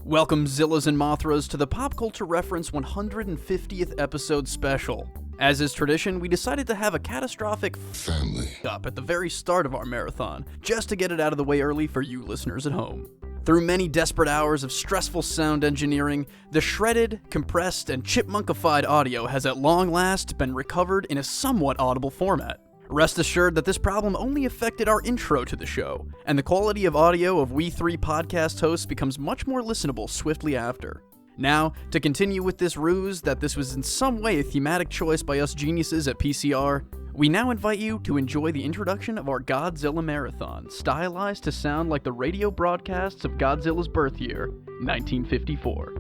Welcome, Zillas and Mothras, to the Pop Culture Reference 150th episode special. As is tradition, we decided to have a catastrophic family up at the very start of our marathon, just to get it out of the way early for you listeners at home. Through many desperate hours of stressful sound engineering, the shredded, compressed, and chipmunkified audio has at long last been recovered in a somewhat audible format. Rest assured that this problem only affected our intro to the show, and the quality of audio of we three podcast hosts becomes much more listenable swiftly after. Now, to continue with this ruse that this was in some way a thematic choice by us geniuses at PCR, we now invite you to enjoy the introduction of our Godzilla Marathon, stylized to sound like the radio broadcasts of Godzilla's birth year, 1954.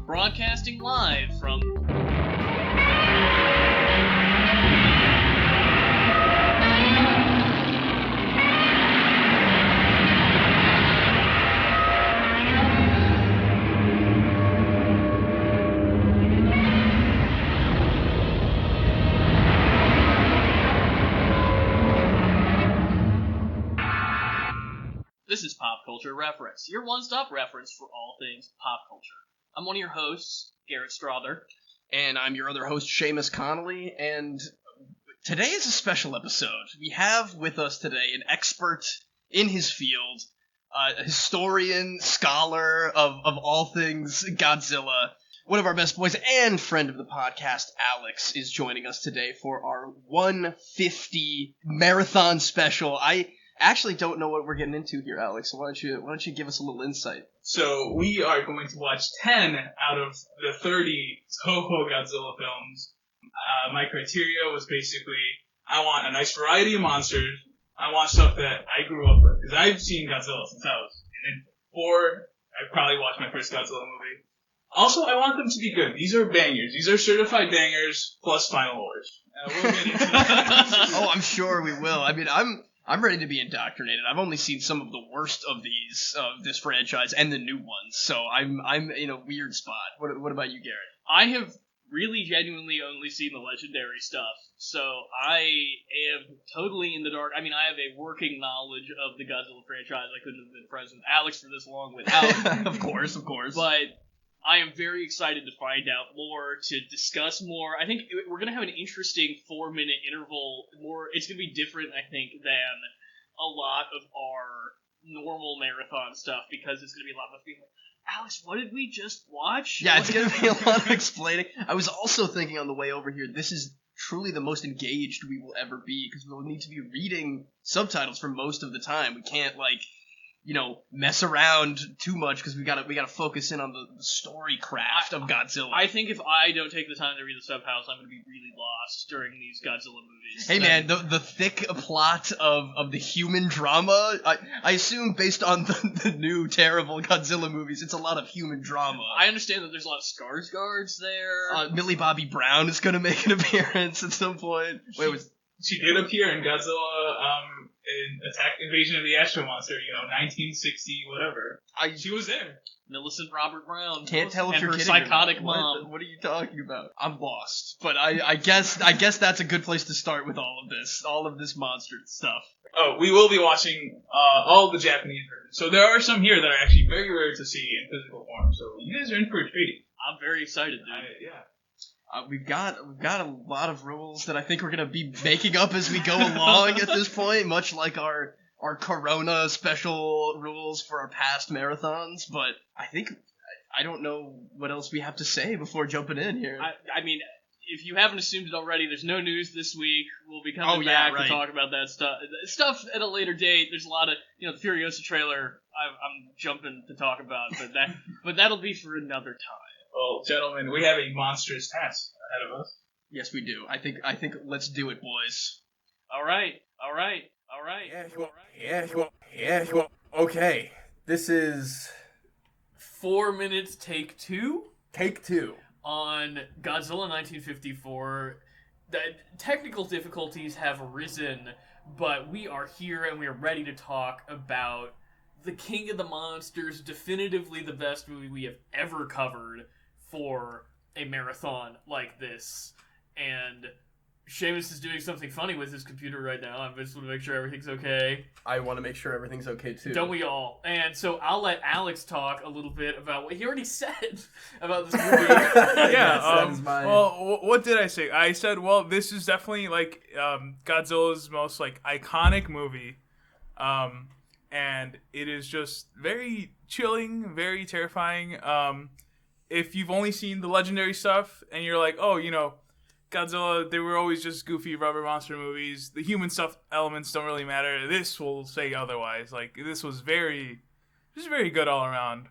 Broadcasting live from... This is Pop Culture Reference, your one-stop reference for all things pop culture. I'm one of your hosts, Garrett Strother. And I'm your other host, Seamus Connolly, and today is a special episode. We have with us today an expert in his field, a historian, scholar of all things Godzilla. One of our best boys and friend of the podcast, Alex, is joining us today for our 150 marathon special. I actually don't know what we're getting into here, Alex, so why don't you give us a little insight? So we are going to watch 10 out of the 30 Toho Godzilla films. My criteria was basically, I want a nice variety of monsters. I want stuff that I grew up with, because I've seen Godzilla since I was an infant. Or I probably watched my first Godzilla movie. Also, I want them to be good. These are bangers. These are certified bangers plus Final Wars. We'll get into that. Oh, I'm sure we will. I mean, I'm ready to be indoctrinated. I've only seen some of the worst of this franchise and the new ones, so I'm in a weird spot. What about you, Garrett? I have really genuinely only seen the legendary stuff, so I am totally in the dark. I mean, I have a working knowledge of the Godzilla franchise. I couldn't have been friends with Alex for this long without. Of course. But I am very excited to find out more, to discuss more. I think we're going to have an interesting 4-minute interval. It's going to be different, I think, than a lot of our normal marathon stuff, because it's going to be a lot of us being like, Alex, what did we just watch? Yeah, it's going to be a lot of explaining. I was also thinking on the way over here, this is truly the most engaged we will ever be, because we'll need to be reading subtitles for most of the time. We can't, mess around too much, because we gotta focus in on the story craft of Godzilla. I think if I don't take the time to read the subtitles, I'm gonna be really lost during these Godzilla movies. Hey man, the thick plot of the human drama, I assume based on the new terrible Godzilla movies, it's a lot of human drama. I understand that there's a lot of Skarsgårds there. Millie Bobby Brown is gonna make an appearance at some point. She did appear in Godzilla, in Invasion of the Astro Monster, 1960, whatever. She was there. Millicent Robert Brown. Can't tell if and you're her kidding psychotic or not. mom. What are you talking about? I'm lost, but I guess that's a good place to start with all of this monster stuff. Oh, we will be watching all the Japanese versions. So there are some here that are actually very rare to see in physical form. So you guys are in for a treat. I'm very excited, dude. Yeah. We've got a lot of rules that I think we're gonna be making up as we go along at this point, much like our Corona special rules for our past marathons. But I don't know what else we have to say before jumping in here. I mean, if you haven't assumed it already, there's no news this week. We'll be coming back to talk about that stuff at a later date. There's a lot of the Furiosa trailer. I'm jumping to talk about, but that'll be for another time. Well, gentlemen, we have a monstrous task ahead of us. Yes, we do. I think let's do it, boys. All right. Yeah, well, okay. This is 4 minutes, take 2? Take 2. On Godzilla 1954. The technical difficulties have arisen, but we are here and we are ready to talk about The King of the Monsters, definitively the best movie we have ever covered for a marathon like this. And Seamus is doing something funny with his computer right now. I just want to make sure everything's okay. I want to make sure everything's okay too. Don't we all? And so I'll let Alex talk a little bit about what he already said about this movie. Well, what did I say? I said, well, this is definitely like Godzilla's most like iconic movie, and it is just very chilling, very terrifying. If you've only seen the legendary stuff and you're like, oh, Godzilla, they were always just goofy rubber monster movies. The human stuff elements don't really matter. This will say otherwise. Like, this was very good all around.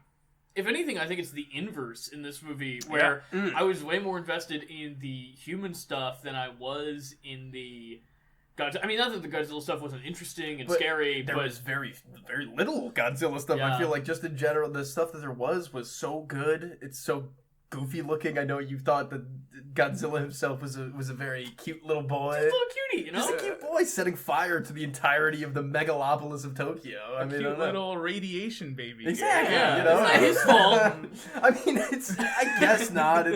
If anything, I think it's the inverse in this movie, where I was way more invested in the human stuff than I was in the Godzilla. I mean, not that the Godzilla stuff wasn't interesting and scary, there but was very, very little Godzilla stuff. Yeah. I feel like just in general, the stuff that there was so good. It's so goofy looking. I know you thought that Godzilla himself was a very cute little boy. just a little cutie, Just a cute boy setting fire to the entirety of the megalopolis of Tokyo. I mean, Cute little radiation baby. exactly. Yeah, You know? it's not his fault. I mean, I guess not.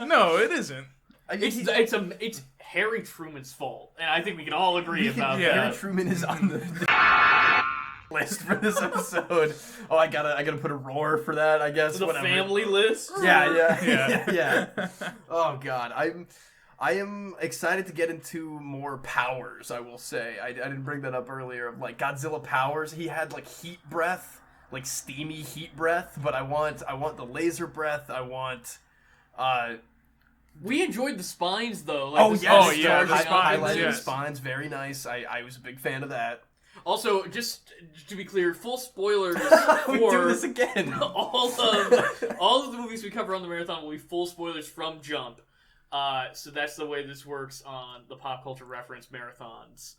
No, it isn't. It's Harry Truman's fault, and I think we can all agree about Harry that. Truman is on the list for this episode. Oh, I gotta put a roar for that. I guess The whatever. family list. Yeah. Oh God, I am excited to get into more powers. I will say I didn't bring that up earlier. Of like Godzilla powers, he had like heat breath, like steamy heat breath. But I want the laser breath. I want. We enjoyed the spines though. The spines, highlighting the yes. spines, very nice. I was a big fan of that. Also, just to be clear, full spoilers We do for this again. all of the movies we cover on the marathon will be full spoilers from Jump. So that's the way this works on the pop culture reference marathons.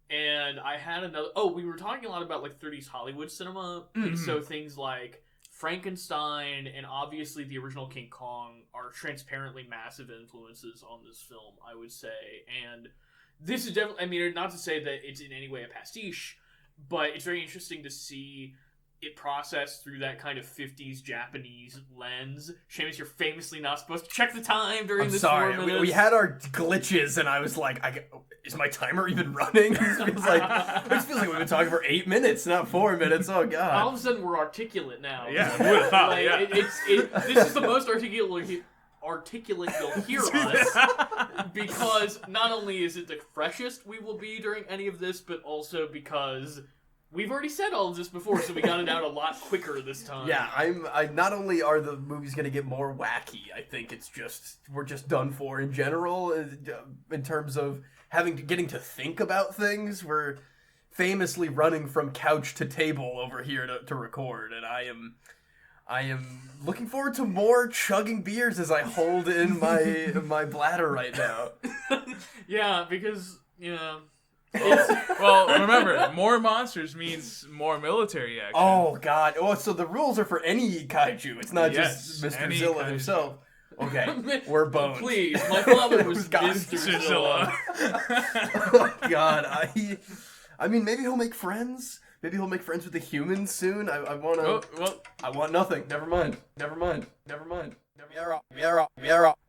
And I had another. Oh, we were talking a lot about like 30s Hollywood cinema. Mm-hmm. So things like Frankenstein and obviously the original King Kong are transparently massive influences on this film, I would say. And this is definitely, I mean, not to say that it's in any way a pastiche, but it's very interesting to see it processed through that kind of 50s Japanese lens. Seamus, you're famously not supposed to check the time during I'm this sorry. 4 minutes. We had our glitches, and I was like, is my timer even running? It feels like we've been talking for 8 minutes, not 4 minutes. Oh, God. All of a sudden, we're articulate now. Yeah, who would have thought? Like, Yeah. This is the most articulate you'll hear us, because not only is it the freshest we will be during any of this, but also because we've already said all of this before, so we got it out a lot quicker this time. Yeah, I not only are the movies going to get more wacky, I think we're just done for in general in terms of getting to think about things. We're famously running from couch to table over here to record, and I am looking forward to more chugging beers as I hold in my bladder right now. Yeah, because Well, remember, more monsters means more military action. Oh God! Oh, so the rules are for any kaiju. It's not just Mr. any Zilla kaiju. himself. Okay, we're boned. Please, my father was God, Mr. Zilla. Oh God, I mean, maybe he'll make friends. Maybe he'll make friends with the humans soon. I want to. Well, I want nothing. Never mind.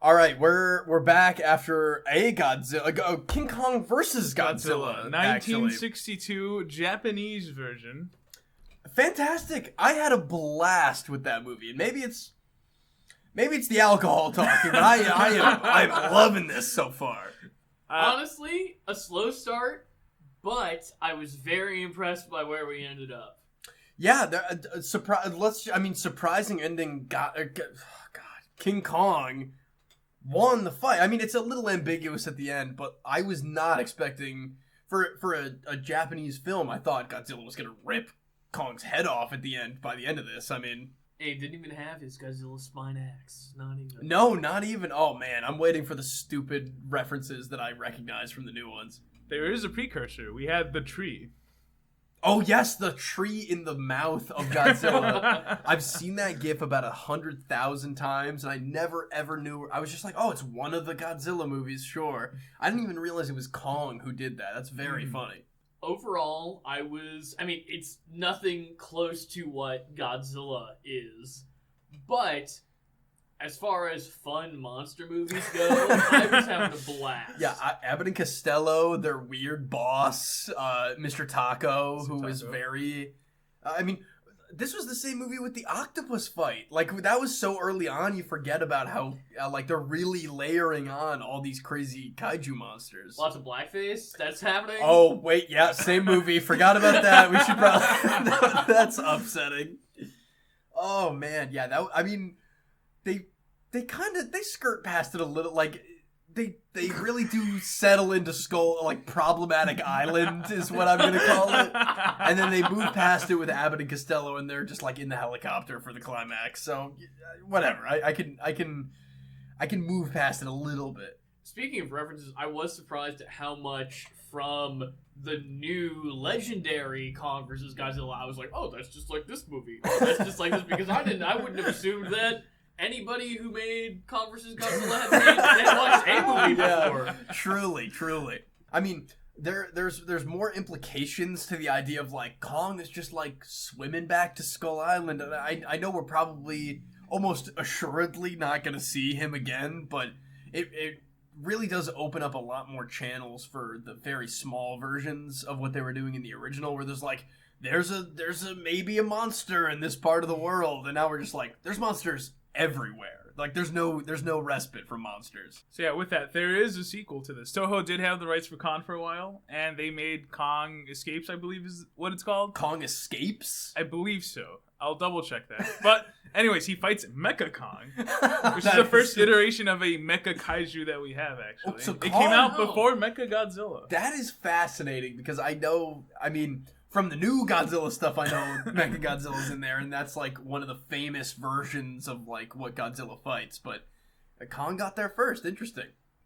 All right, we're back after a Godzilla, King Kong versus Godzilla. 1962 Japanese version. Fantastic! I had a blast with that movie, and maybe it's the alcohol talking, but I'm loving this so far. honestly, a slow start, but I was very impressed by where we ended up. Yeah, surprising ending. God, King Kong won the fight. I mean, it's a little ambiguous at the end, but I was not expecting for a Japanese film. I thought Godzilla was gonna rip Kong's head off at the end. By the end of this, I mean, He didn't even have his Godzilla spine axe. Not even. no, not even. Oh man, I'm waiting for the stupid references that I recognize from the new ones. There is a precursor. We had the tree. Oh yes, the tree in the mouth of Godzilla. I've seen that GIF about 100,000 times, and I never ever knew. I was just like, oh, it's one of the Godzilla movies, sure. I didn't even realize it was Kong who did that. That's very funny. Overall, it's nothing close to what Godzilla is, but As far as fun monster movies go, I was having a blast. Yeah, Abbott and Costello, their weird boss, Mr. Taco, who was very... I mean, this was the same movie with the octopus fight. Like, that was so early on, you forget about how, like, they're really layering on all these crazy kaiju monsters. Lots of blackface? That's happening? Oh, wait, yeah, same movie. Forgot about that. We should probably... That's upsetting. Oh, man, yeah, I mean... They skirt past it a little, like, they really do settle into problematic island is what I'm gonna call it. And then they move past it with Abbott and Costello, and they're just, like, in the helicopter for the climax. So, whatever. I can move past it a little bit. Speaking of references, I was surprised at how much from the new legendary Kong vs. Godzilla, I was like, oh, that's just like this movie. Oh, that's just like this, because I wouldn't have assumed that anybody who made Kong vs. Godzilla had watched a movie before. Yeah, truly. I mean, there's more implications to the idea of, like, Kong is just, like, swimming back to Skull Island. And I know we're probably almost assuredly not going to see him again, but it really does open up a lot more channels for the very small versions of what they were doing in the original, where there's, like, there's a maybe a monster in this part of the world, and now we're just like, there's monsters everywhere. Like, there's no respite from monsters. So yeah, with that, there is a sequel to this. Toho did have the rights for Kong for a while, and they made Kong Escapes, I believe is what it's called. Kong Escapes? I believe so. I'll double check that. But anyways, he fights Mecha Kong, which is the first iteration of a mecha kaiju that we have, actually. Oh, so it came out before Mecha Godzilla. That is fascinating, because from the new Godzilla stuff, I know Mechagodzilla's in there, and that's, like, one of the famous versions of, like, what Godzilla fights, but Kong got there first. Interesting.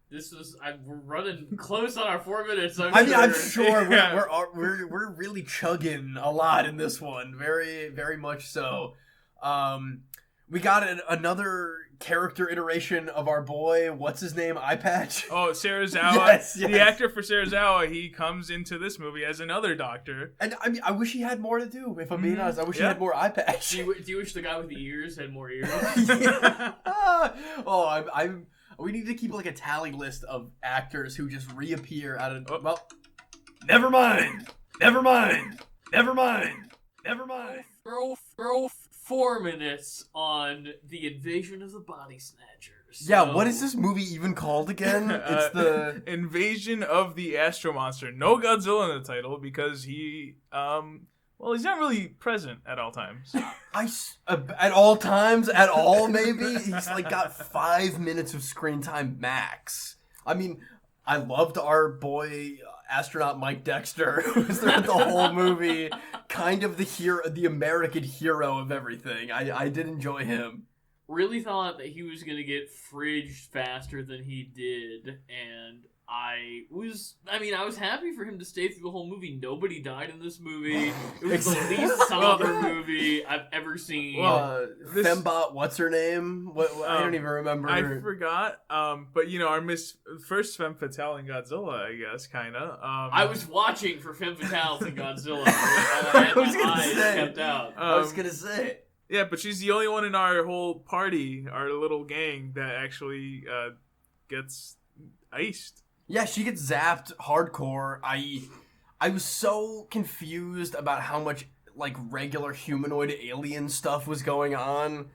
We're running close on our 4 minutes. I'm sure we're really chugging a lot in this one. Very, very much so. We got another character iteration of our boy, what's his name, Eye Patch? Oh, Serizawa. Yes. The actor for Serizawa, he comes into this movie as another doctor. And I mean, I wish he had more to do, if I'm being honest. I wish he had more Eye Patch. Do you wish the guy with the ears had more ears? We need to keep, like, a tally list of actors who just reappear out of... Well, never mind. Throw 4 minutes on the invasion of the Body Snatchers. Yeah, what is this movie even called again? It's the... Invasion of the Astro Monster. No Godzilla in the title, because he, he's not really present at all times. At all times? At all, maybe? He's, like, got 5 minutes of screen time max. I mean, I loved our boy... astronaut Mike Dexter, who was there the whole movie, kind of the American hero of everything. I did enjoy him. Really thought that he was going to get fridged faster than he did, and I was happy for him to stay through the whole movie. Nobody died in this movie. It was the least somber movie I've ever seen. Fembot, what's her name? I don't even remember. I forgot. But our first femme fatale in Godzilla, I guess, kind of. I was watching for femme fatales in Godzilla. I was gonna say. Yeah, but she's the only one in our whole party, our little gang, that actually gets iced. Yeah, she gets zapped hardcore. I was so confused about how much, like, regular humanoid alien stuff was going on.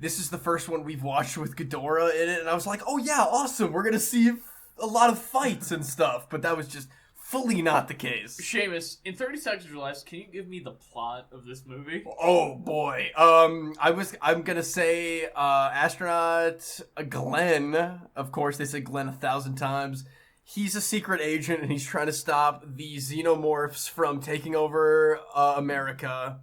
This is the first one we've watched with Ghidorah in it, and I was like, oh yeah, awesome, we're gonna see a lot of fights and stuff, but that was just fully not the case. Seamus, in 30 seconds or less, can you give me the plot of this movie? Oh boy. I'm gonna say astronaut Glenn. Of course, they say Glenn 1,000 times. He's a secret agent, and he's trying to stop the xenomorphs from taking over America.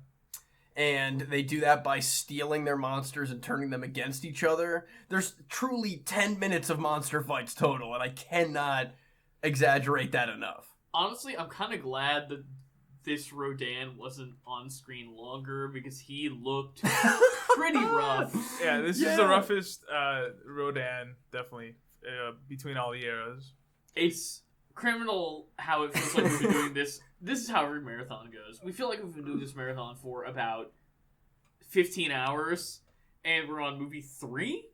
And they do that by stealing their monsters and turning them against each other. There's truly 10 minutes of monster fights total, and I cannot exaggerate that enough. Honestly, I'm kind of glad that this Rodan wasn't on screen longer, because he looked pretty rough. Yeah, this is the roughest Rodan, definitely, between all the eras. It's criminal how it feels like we've been doing this. This is how every marathon goes. We feel like we've been doing this marathon for about 15 hours, and we're on movie 3.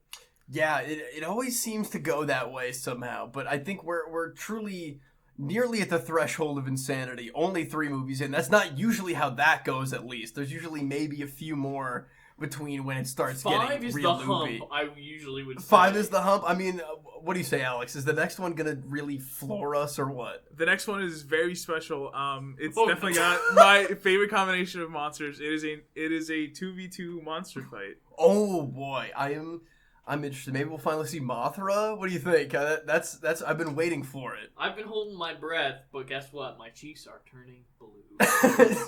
Yeah, it always seems to go that way somehow, but I think we're truly nearly at the threshold of insanity. Only 3 movies in. That's not usually how that goes, at least. There's usually maybe a few more between when it starts 5 getting is real the loopy. hump, I usually would say. 5 is the hump? I mean, what do you say, Alex? Is the next one gonna really floor us or what? The next one is very special. It's Oh. definitely got my favorite combination of monsters. It is a 2v2 monster fight. Oh boy, I'm interested. Maybe we'll finally see Mothra. What do you think? That's I've been waiting for it. I've been holding my breath, but guess what? My cheeks are turning blue.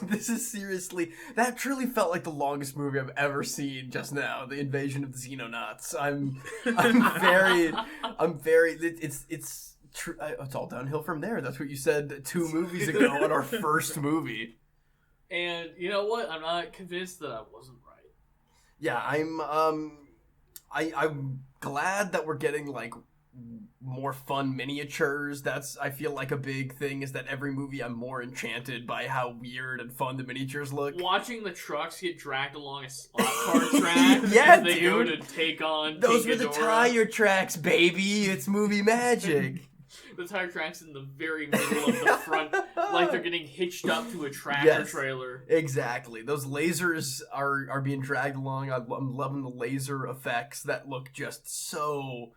This is seriously, that truly felt like the longest movie I've ever seen just now. The invasion of the Xenonauts. I'm very. It's true. It's all downhill from there. That's what you said 2 movies ago in our first movie. And you know what? I'm not convinced that I wasn't right. Yeah, I'm glad that we're getting like more fun miniatures. That's, I feel like, a big thing is that every movie I'm more enchanted by how weird and fun the miniatures look. Watching the trucks get dragged along a slot car track Yeah, as they go to dude. take on Those were the Picadora. tire tracks, baby. It's movie magic. The tire tracks in the very middle of the front, like they're getting hitched up to a tractor Yes. trailer. Exactly. Those lasers are being dragged along. I'm loving the laser effects that look just so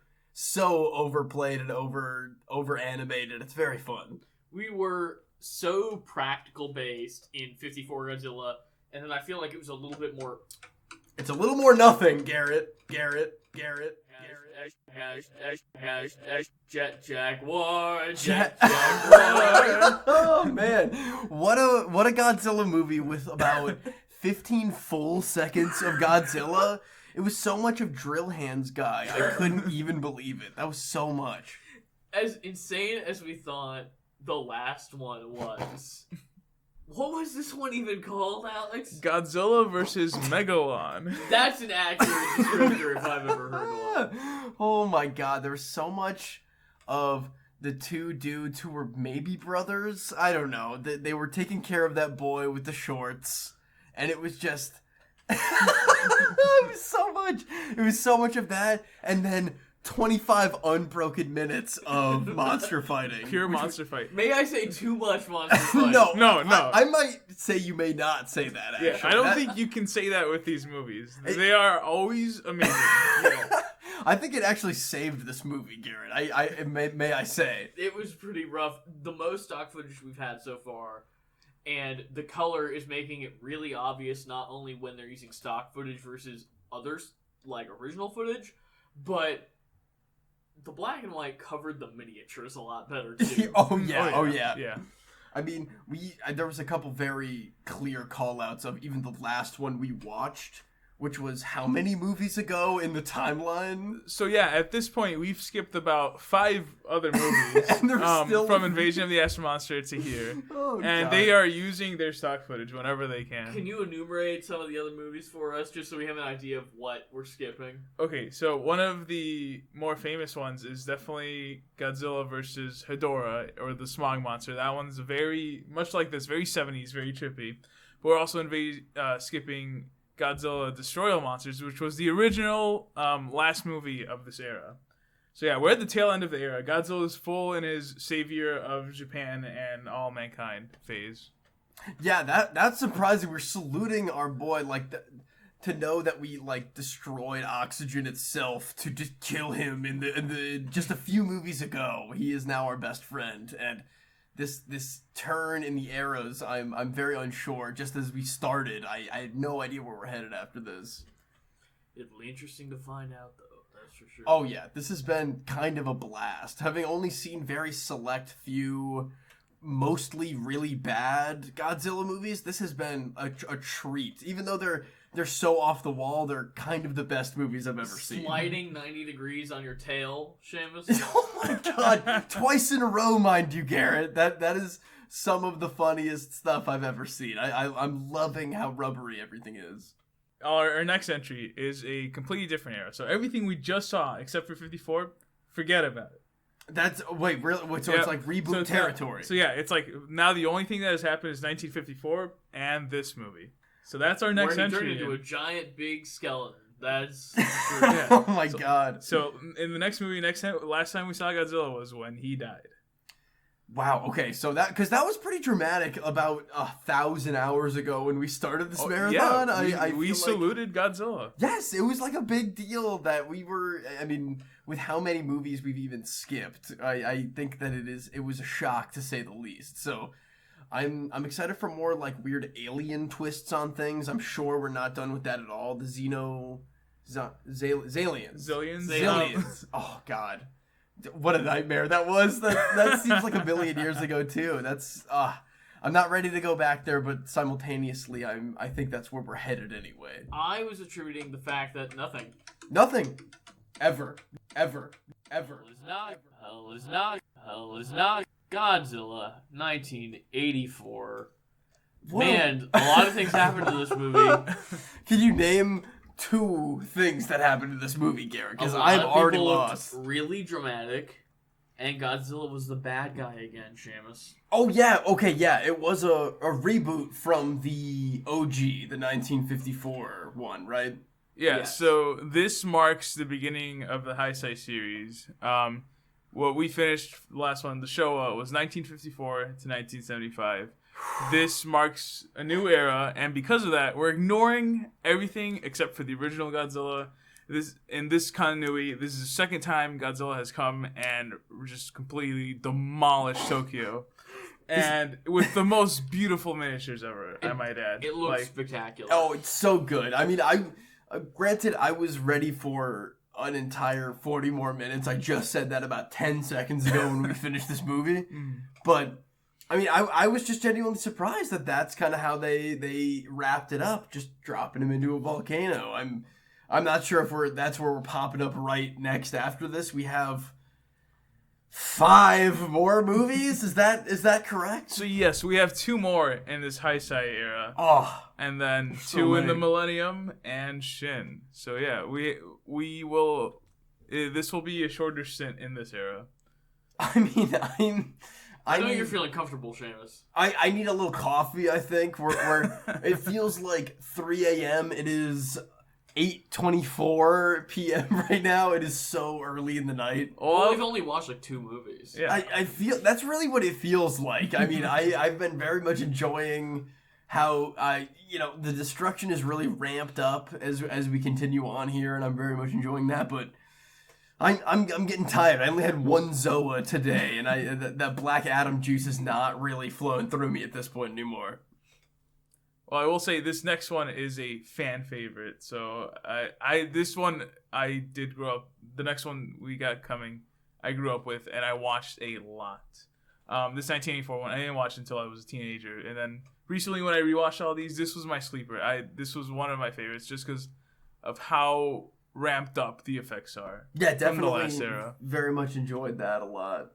overplayed and over animated. It's very fun. We were so practical based in 54 Godzilla, and then I feel like it was a little bit more. It's a little more nothing, Garrett. Jet Jaguar. Oh man, what a Godzilla movie with about 15 full seconds of Godzilla. It was so much of Drill Hands guy. I couldn't even believe it. That was so much. As insane as we thought the last one was, what was this one even called, Alex? Godzilla versus Megalon. That's an accurate descriptor if I've ever heard one. Oh my god, there was so much of the 2 dudes who were maybe brothers. I don't know. They were taking care of that boy with the shorts, and it was just it was so much of that, and then 25 unbroken minutes of monster fighting. Pure monster fight. May I say too much monster fight? No. No. I might say you may not say that, actually. Yeah, I don't That- think you can say that with these movies. They are always amazing. I think it actually saved this movie, Garrett. May I say. It was pretty rough. The most stock footage we've had so far, and the color is making it really obvious not only when they're using stock footage versus others, like original footage, but the black and white covered the miniatures a lot better, too. Oh yeah. Yeah. I mean, there was a couple very clear call-outs of even the last one we watched, which was how many movies ago in the timeline? So yeah, at this point, we've skipped about 5 other movies And they're still- from Invasion of the Astro Monster to here, Oh, and God. they are using their stock footage whenever they can. Can you enumerate some of the other movies for us, just so we have an idea of what we're skipping? Okay, so one of the more famous ones is definitely Godzilla versus Hedorah, or the Smog Monster. That one's very much like this, very 70s, very trippy. But we're also skipping Godzilla Destroy All Monsters, which was the original last movie of this era. So yeah, we're at the tail end of the era. Godzilla is full in his savior of Japan and all mankind phase. Yeah, that's surprising. We're saluting our boy to know that we destroyed Oxygen itself to just kill him in the just a few movies ago. He is now our best friend, and this turn in the eras, I'm very unsure. Just as we started, I had no idea where we're headed after this. It'll be interesting to find out, though. That's for sure. Oh yeah, this has been kind of a blast. Having only seen very select few, mostly really bad Godzilla movies, this has been a treat. Even though they're so off the wall, they're kind of the best movies I've ever seen. Sliding 90 degrees on your tail, Seamus. Oh my god, twice in a row, mind you, Garrett. That is some of the funniest stuff I've ever seen. I'm loving how rubbery everything is. Our next entry is a completely different era. So everything we just saw, except for 54, forget about it. Wait, really? So Yeah. it's like reboot So it's territory. So yeah, it's like now the only thing that has happened is 1954 and this movie. So that's our next Where he turned entry. into a giant big skeleton. That's Yeah. Oh my god. So in the next movie, last time we saw Godzilla was when he died. Wow. Okay. So that was pretty dramatic about 1,000 hours ago when we started this marathon. We feel saluted Godzilla. Yes, it was like a big deal that we were. I mean, with how many movies we've even skipped, I think that it was a shock to say the least. So I'm excited for more like weird alien twists on things. I'm sure we're not done with that at all. The Zalians. Zillions. Oh God, what a nightmare that was. That seems like a billion years ago too. That's I'm not ready to go back there, but simultaneously, I think that's where we're headed anyway. I was attributing the fact that Nothing, ever. Hell is not Godzilla 1984. Man, a lot of things happened to this movie. Can you name 2 things that happened to this movie, Garrett? Because A lot I'm of already people looked lost. really dramatic, and Godzilla was the bad guy again, Seamus. Oh yeah, okay, yeah. It was a reboot from the OG, the 1954 one, right? Yeah, Yes. so this marks the beginning of the Heisei series. What we finished last one, the Showa, was 1954 to 1975. This marks a new era, and because of that, we're ignoring everything except for the original Godzilla. In this continuity, this is the second time Godzilla has come and just completely demolished Tokyo. And with the most beautiful miniatures ever, I might add. It looks spectacular. Oh, it's so good. I mean, granted, I was ready for an entire 40 more minutes. I just said that about 10 seconds ago when we finished this movie. But, I mean, I was just genuinely surprised that that's kind of how they wrapped it up, just dropping him into a volcano. I'm not sure if that's where we're popping up right next after this. We have 5 more movies? Is that correct? So yes, we have 2 more in this Heisei era. Oh, And then So 2 in the many. Millennium and Shin. So yeah, we will. This will be a shorter stint in this era. I mean, I know you're feeling comfortable, Seamus. I need a little coffee, I think. We're it feels like 3 a.m. It is 8:24 p.m. right now. It is so early in the night. Well, we've only watched like 2 movies. Yeah. I feel that's really what it feels like. I mean, I've been very much enjoying how the destruction is really ramped up as we continue on here, and I'm very much enjoying that. But I'm getting tired. I only had 1 Zoa today, and that Black Adam juice is not really flowing through me at this point anymore. Well, I will say this next one is a fan favorite. So this one I did grow up. The next one we got coming, I grew up with, and I watched a lot. This 1984 one I didn't watch until I was a teenager, and then recently when I rewatched all these, this was my sleeper. This was one of my favorites just because of how ramped up the effects are. Yeah, from the definitely. last era. Very much enjoyed that a lot.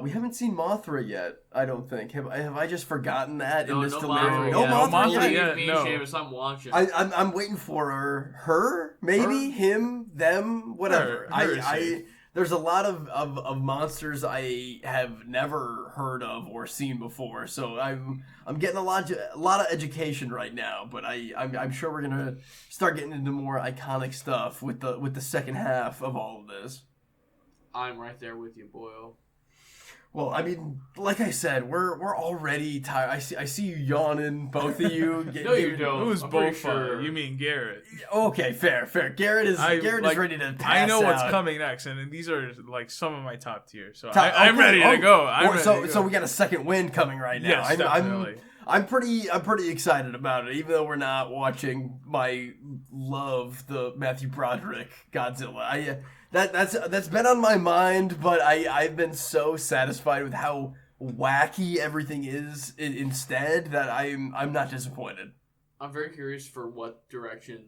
We haven't seen Mothra yet, I don't think. Have I just forgotten that in this delirium? No Mothra Mothra yet, Me no. and Seamus, I'm watching. I'm waiting for her, maybe him, them, whatever. Her is safe. There's a lot of monsters I have never heard of or seen before, so I'm getting a lot of education right now. But I'm sure we're gonna start getting into more iconic stuff with the second half of all of this. I'm right there with you, Boyle. Well, I mean, like I said, we're already tired. I see you yawning, both of you. No, you don't. Who's I'm pretty both? sure. You mean Garrett? Okay, fair. Garrett is ready to pass I know what's out. coming next, and these are like some of my top tier. So Okay, I'm ready to go. So we got a second win coming right now. Yes, definitely. I'm pretty excited about it, even though we're not watching my love, the Matthew Broderick Godzilla. That's been on my mind, but I've been so satisfied with how wacky everything is instead that I'm not disappointed. I'm very curious for what direction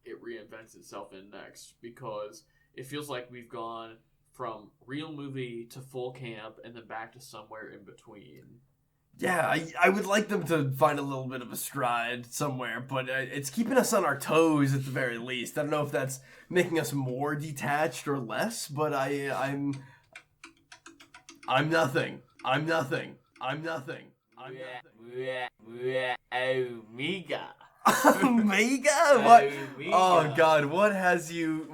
it reinvents itself in next, because it feels like we've gone from real movie to full camp and then back to somewhere in between. Yeah, I would like them to find a little bit of a stride somewhere, but it's keeping us on our toes at the very least. I don't know if that's making us more detached or less, but I'm nothing. Omega. Omega? What? Omega. Oh God, what has you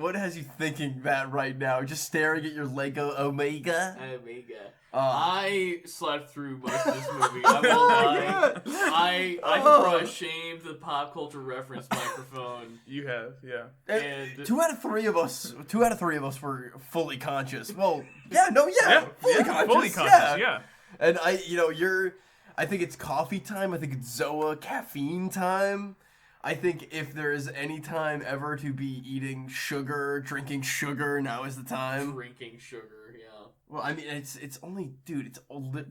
thinking that right now? Just staring at your Lego Omega? Omega. Oh. I slept through most of this movie. I won't lie. I brought shame to the pop culture reference microphone. You have, yeah. And 2 out of 3 of us were fully conscious. Well, fully conscious. Fully conscious, yeah. And I think it's coffee time. I think it's Zoa caffeine time. I think if there is any time ever to be eating sugar, drinking sugar, now is the time. drinking sugar, yeah. Well, I mean, it's only, dude, it's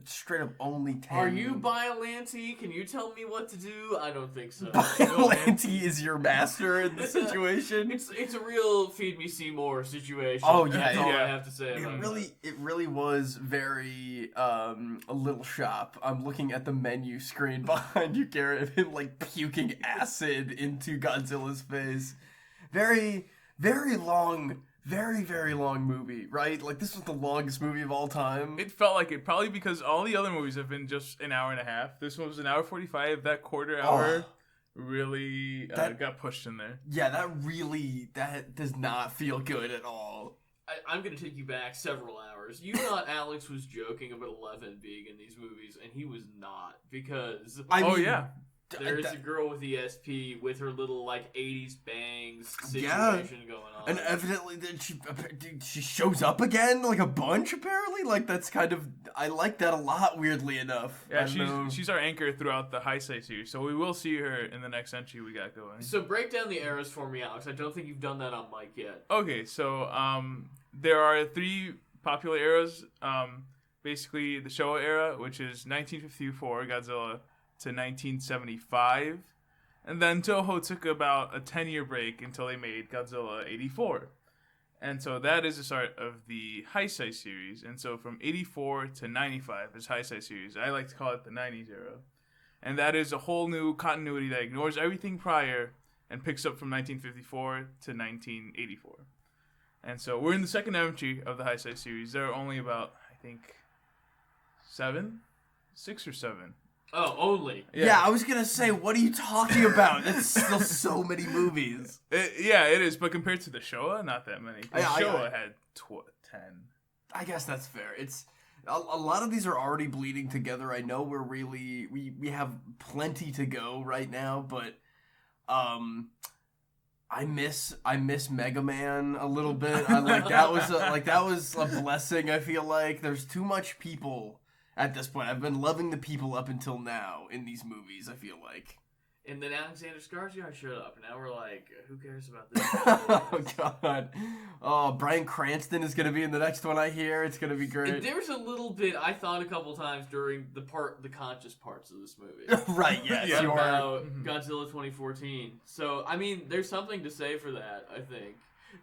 straight up only 10. Are you Biollante? Can you tell me what to do? I don't think so. Biollante is your master in the situation? It's a real Feed Me Seymour situation. Oh, yeah, That's all yeah. I have to say about It really was very a little shop. I'm looking at the menu screen behind you, Garrett, of him like puking acid into Godzilla's face. Very, very long, very, very long movie, right? Like this was the longest movie of all time. It felt like it, probably because all the other movies have been just an hour and a half. This one was an hour 45. That quarter hour really got pushed in there. Yeah, that does not feel good at all. I'm going to take you back several hours. You thought Alex was joking about 11 being in these movies, and he was not, because there's a girl with ESP with her little, like, 80s bangs situation going on. And evidently she shows up again, like, a bunch, apparently. Like, that's kind of... I like that a lot, weirdly enough. Yeah, she's our anchor throughout the Heisei series, so we will see her in the next entry we got going. So break down the eras for me, Alex. I don't think you've done that on mic yet. Okay, so there are 3 popular eras. Basically, the Showa era, which is 1954 Godzilla to 1975, and then Toho took about a 10-year break until they made Godzilla 84. And so that is the start of the Heisei series. And so from 84 to 95 is Heisei series. I like to call it the 90s era. And that is a whole new continuity that ignores everything prior and picks up from 1954 to 1984. And so we're in the second entry of the Heisei series. There are only about, I think, 6 or 7. Oh, only. Yeah, I was gonna say, what are you talking about? That's still so many movies. It is, but compared to the Showa, not that many. The Showa had 10. I guess that's fair. It's a lot of these are already bleeding together. I know we have plenty to go right now, but I miss Mega Man a little bit. That was a blessing. I feel like there's too much people. At this point, I've been loving the people up until now in these movies, I feel like. And then Alexander Skarsgård showed up, and now we're like, who cares about this? Oh, God. Oh, Bryan Cranston is going to be in the next one, I hear. It's going to be great. And there's a little bit, I thought a couple times during the conscious parts of this movie. Right, yes. Yeah. About Godzilla 2014. So, I mean, there's something to say for that, I think.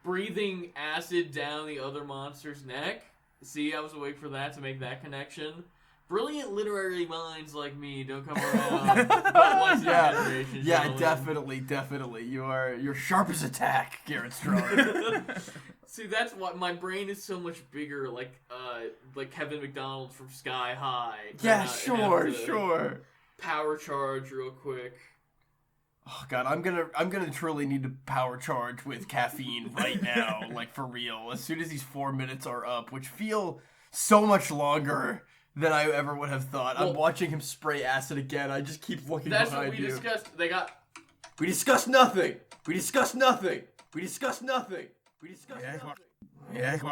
Breathing acid down the other monster's neck. See, I was awake for that, to make that connection. Brilliant literary minds like me don't come around but once in a generation. Yeah, definitely. You're sharp as a tack, Garrett Strong. See, that's why my brain is so much bigger, like Kevin McDonald from Sky High. Yeah, sure. Power charge real quick. Oh God, I'm gonna truly need to power charge with caffeine right now, like for real. As soon as these 4 minutes are up, which feel so much longer than I ever would have thought. Well, I'm watching him spray acid again. I just keep looking that's behind you. That's what we discussed. We discussed nothing. Yeah.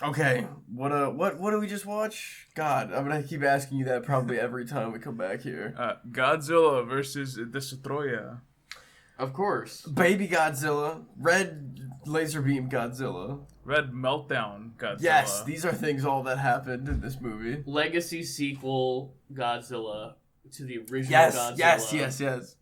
Okay. What do we just watch? God, I'm gonna keep asking you that probably every time we come back here. Godzilla versus Destroya. Of course. Baby Godzilla, red laser beam Godzilla. Red Meltdown Godzilla. Yes, these are things all that happened in this movie. Legacy sequel Godzilla to the original Godzilla. Yes.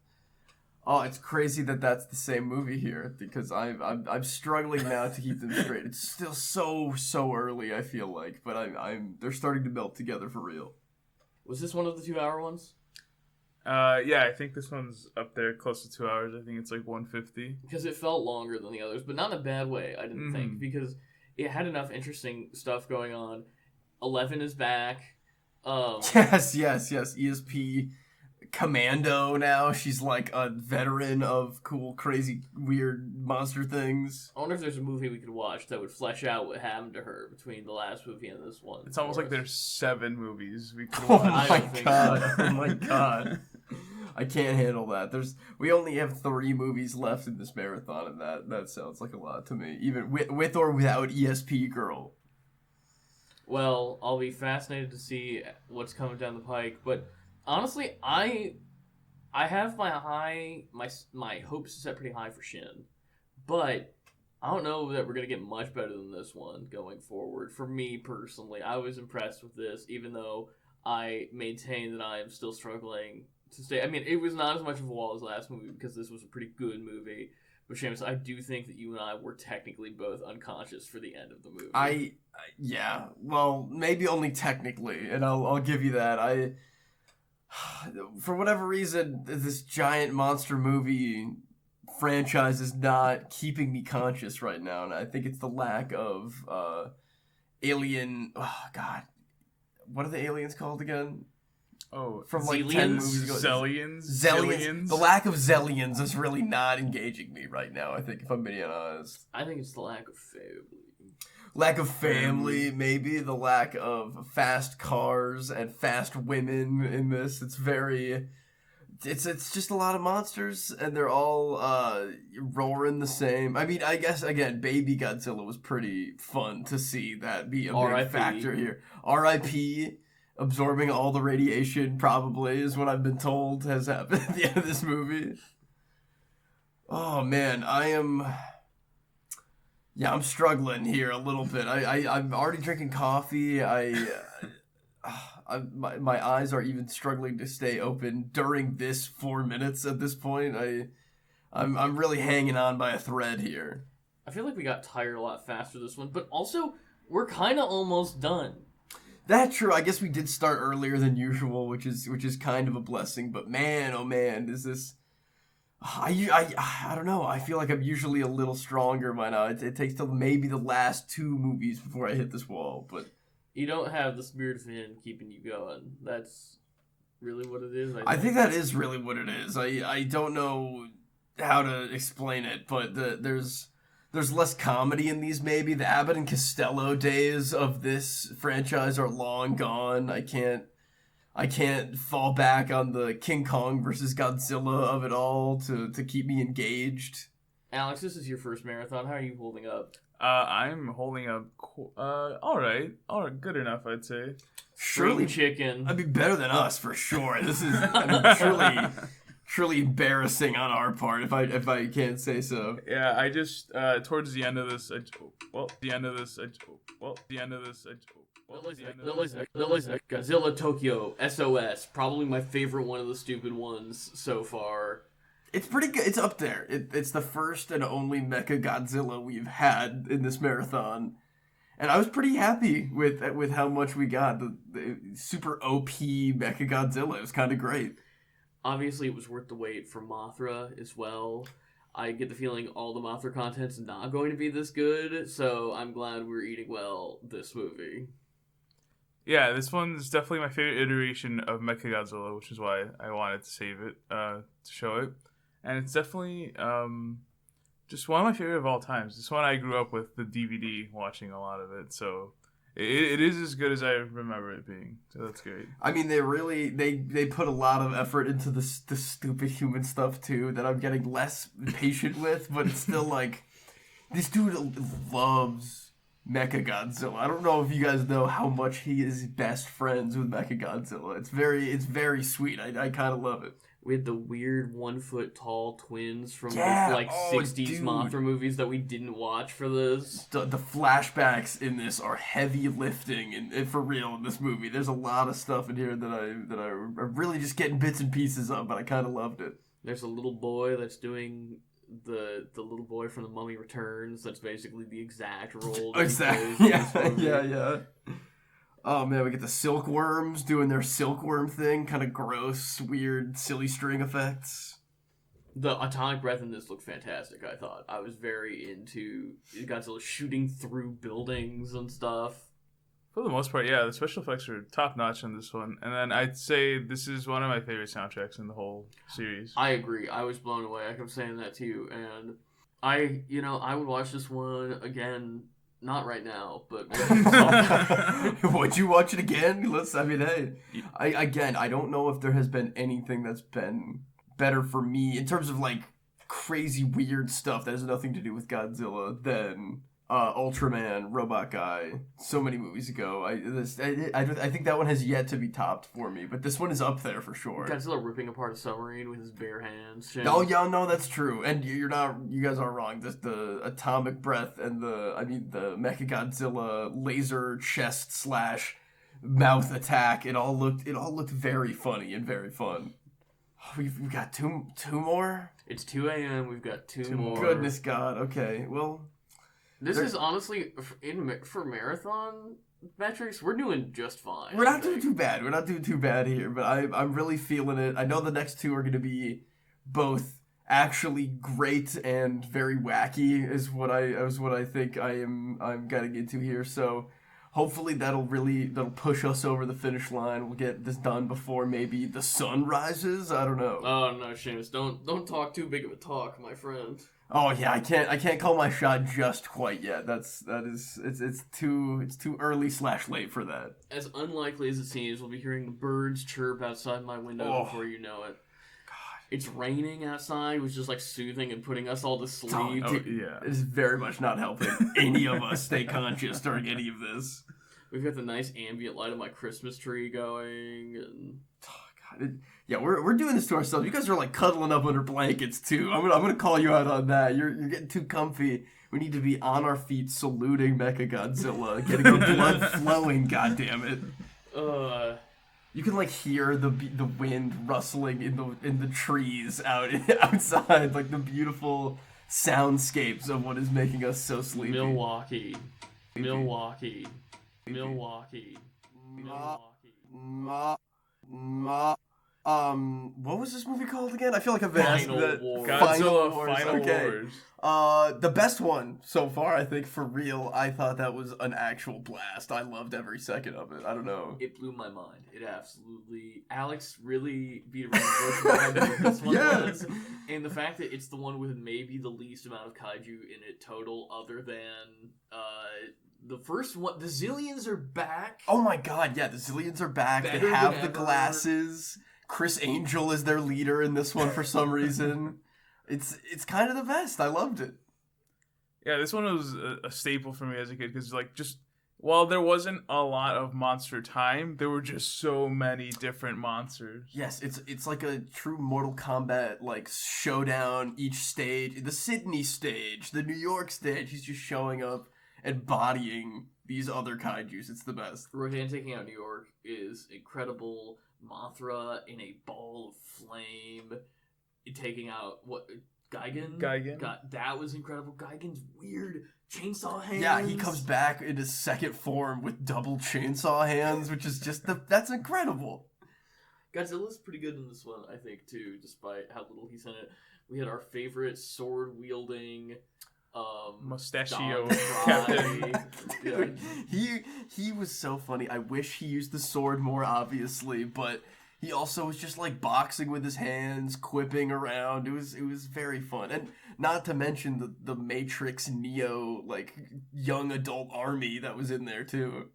Oh, it's crazy that that's the same movie here because I'm struggling now to keep them straight. It's still so early. I feel like, but they're starting to melt together for real. Was this one of the 2-hour ones? Yeah, I think this one's up there close to 2 hours. I think it's like 150. Because it felt longer than the others, but not in a bad way, I didn't think, because it had enough interesting stuff going on. 11 is back. Yes. ESP commando now. She's like a veteran of cool, crazy, weird monster things. I wonder if there's a movie we could watch that would flesh out what happened to her between the last movie and this one. It's almost for like us. there's 7 movies we could Oh watch. I my don't think god! so. Oh my god! I can't handle that. We only have 3 movies left in this marathon, and that sounds like a lot to me, even with or without ESP Girl. Well, I'll be fascinated to see what's coming down the pike, but honestly, I have my hopes set pretty high for Shin, but I don't know that we're gonna get much better than this one going forward. For me personally, I was impressed with this, even though I maintain that I am still struggling to stay. I mean, it was not as much of a wall as last movie because this was a pretty good movie. But Seamus, I do think that you and I were technically both unconscious for the end of the movie. Yeah, well, maybe only technically, and I'll give you that. For whatever reason, this giant monster movie franchise is not keeping me conscious right now, and I think it's the lack of alien. Oh God, what are the aliens called again? Oh, From like 10 Zillions? movies ago. Zellions? Zillions. The lack of Zellions is really not engaging me right now, I think, if I'm being honest. I think it's the lack of family. Lack of family, maybe. The lack of fast cars and fast women in this. It's very... It's just a lot of monsters, and they're all roaring the same. I mean, I guess, again, Baby Godzilla was pretty fun to see that be a big R.I.P. factor here. R.I.P., absorbing all the radiation, probably, is what I've been told has happened at the end of this movie. Oh, man, I'm struggling here a little bit. I'm already drinking coffee. My eyes are even struggling to stay open during this 4 minutes at this point. I'm really hanging on by a thread here. I feel like we got tired a lot faster this one, but also, we're kind of almost done. That's true. I guess we did start earlier than usual, which is kind of a blessing. But man, oh man, is this? I don't know. I feel like I'm usually a little stronger by now. It takes till maybe the last 2 movies before I hit this wall. But You don't have the spirit of Finn keeping you going. That's really what it is. I think that is really what it is. I don't know how to explain it, but there's less comedy in these, maybe. The Abbott and Costello days of this franchise are long gone. I can't fall back on the King Kong versus Godzilla of it all to keep me engaged. Alex, this is your first marathon. How are you holding up? I'm holding up. All right, good enough, I'd say. Surely, chicken. I'd be better than us for sure. This is truly embarrassing on our part, if I can't say so. Yeah, I just towards the end of this, Godzilla Tokyo SOS, probably my favorite one of the stupid ones so far. It's pretty good. It's up there. It's the first and only Mecha Godzilla we've had in this marathon, and I was pretty happy with how much we got. The super OP Mecha Godzilla. It was kind of great. Obviously, it was worth the wait for Mothra as well. I get the feeling all the Mothra content's not going to be this good, so I'm glad we're eating well this movie. Yeah, this one's definitely my favorite iteration of Mechagodzilla, which is why I wanted to save it to show it. And it's definitely just one of my favorite of all times. This one I grew up with the DVD, watching a lot of it, so it is as good as I remember it being. So that's great. I mean, they put a lot of effort into the stupid human stuff too that I'm getting less patient with, but it's still like this dude loves Mechagodzilla. I don't know if you guys know how much he is best friends with Mechagodzilla. It's very sweet. I kind of love it. We had the weird 1 foot tall twins from Yeah, the 60s dude. Mothra movies that we didn't watch for this. The flashbacks in this are heavy lifting, and for real in this movie. There's a lot of stuff in here that I'm really just getting bits and pieces of, but I kind of loved it. There's a little boy that's doing the little boy from The Mummy Returns. That's basically the exact role. That he plays in this movie. Yeah. Oh man, we get the silkworms doing their silkworm thing, kind of gross, weird, silly string effects. The atomic breath in this looked fantastic, I thought. I was very into Godzilla shooting through buildings and stuff. For the most part, yeah, the special effects are top notch in this one, and then I'd say this is one of my favorite soundtracks in the whole series. I agree. I was blown away. I kept saying that to you, and I would watch this one again. Not right now, but would you watch it again? Hey, I don't know if there has been anything that's been better for me in terms of like crazy weird stuff that has nothing to do with Godzilla than Ultraman, Robot Guy, so many movies ago. I think that one has yet to be topped for me, but this one is up there for sure. Godzilla ripping apart a submarine with his bare hands. Oh yeah, no, that's true, and you guys are wrong. The atomic breath and the Mechagodzilla laser chest / mouth attack. It all looked very funny and very fun. We've got two more. It's 2 a.m. We've got two more. Goodness God. Okay, well. This is honestly, for marathon metrics, we're doing just fine. We're not doing too bad. We're not doing too bad here, but I'm really feeling it. I know the next two are going to be both actually great and very wacky, is what I think I'm getting into here. So hopefully that'll push us over the finish line. We'll get this done before maybe the sun rises. I don't know. Oh no, Seamus, don't talk too big of a talk, my friend. Oh yeah, I can't call my shot just quite yet. It's too early / late for that. As unlikely as it seems, we'll be hearing the birds chirp outside my window before you know it. God, it's raining outside, which is just like soothing and putting us all to sleep. Yeah, it's very much not helping any of us stay conscious during any of this. We've got the nice ambient light of my Christmas tree going, and yeah, we're doing this to ourselves. You guys are like cuddling up under blankets too. I'm gonna call you out on that. You're getting too comfy. We need to be on our feet saluting Mechagodzilla, getting the blood flowing. God damn it! You can like hear the wind rustling in the trees outside, like the beautiful soundscapes of what is making us so sleepy. Milwaukee. What was this movie called again? I feel like I've been asking that. Godzilla Final Wars. The best one so far, I think, for real. I thought that was an actual blast. I loved every second of it. I don't know. It blew my mind. It absolutely. Alex really beat around the bush about what this one was, and the fact that it's the one with maybe the least amount of kaiju in it total, other than the first one. The Zillions are back. Oh my God! Yeah, the Zillions are back. They have the glasses. Chris Angel is their leader in this one for some reason. It's kind of the best. I loved it. Yeah, this one was a staple for me as a kid because while there wasn't a lot of monster time, there were just so many different monsters. Yes, it's like a true Mortal Kombat like showdown each stage. The Sydney stage, the New York stage, he's just showing up and bodying these other kaijus. It's the best. Rodan taking out New York is incredible. Mothra in a ball of flame, taking out Gigan? That was incredible. Gigan's weird chainsaw hands. Yeah, he comes back in his second form with double chainsaw hands, which is just that's incredible. Godzilla's pretty good in this one, I think, too, despite how little he's in it. We had our favorite sword-wielding mustachio captain. Dude, he was so funny. I wish he used the sword more, obviously, but he also was just like boxing with his hands, quipping around. It was very fun, and not to mention the Matrix Neo like young adult army that was in there too.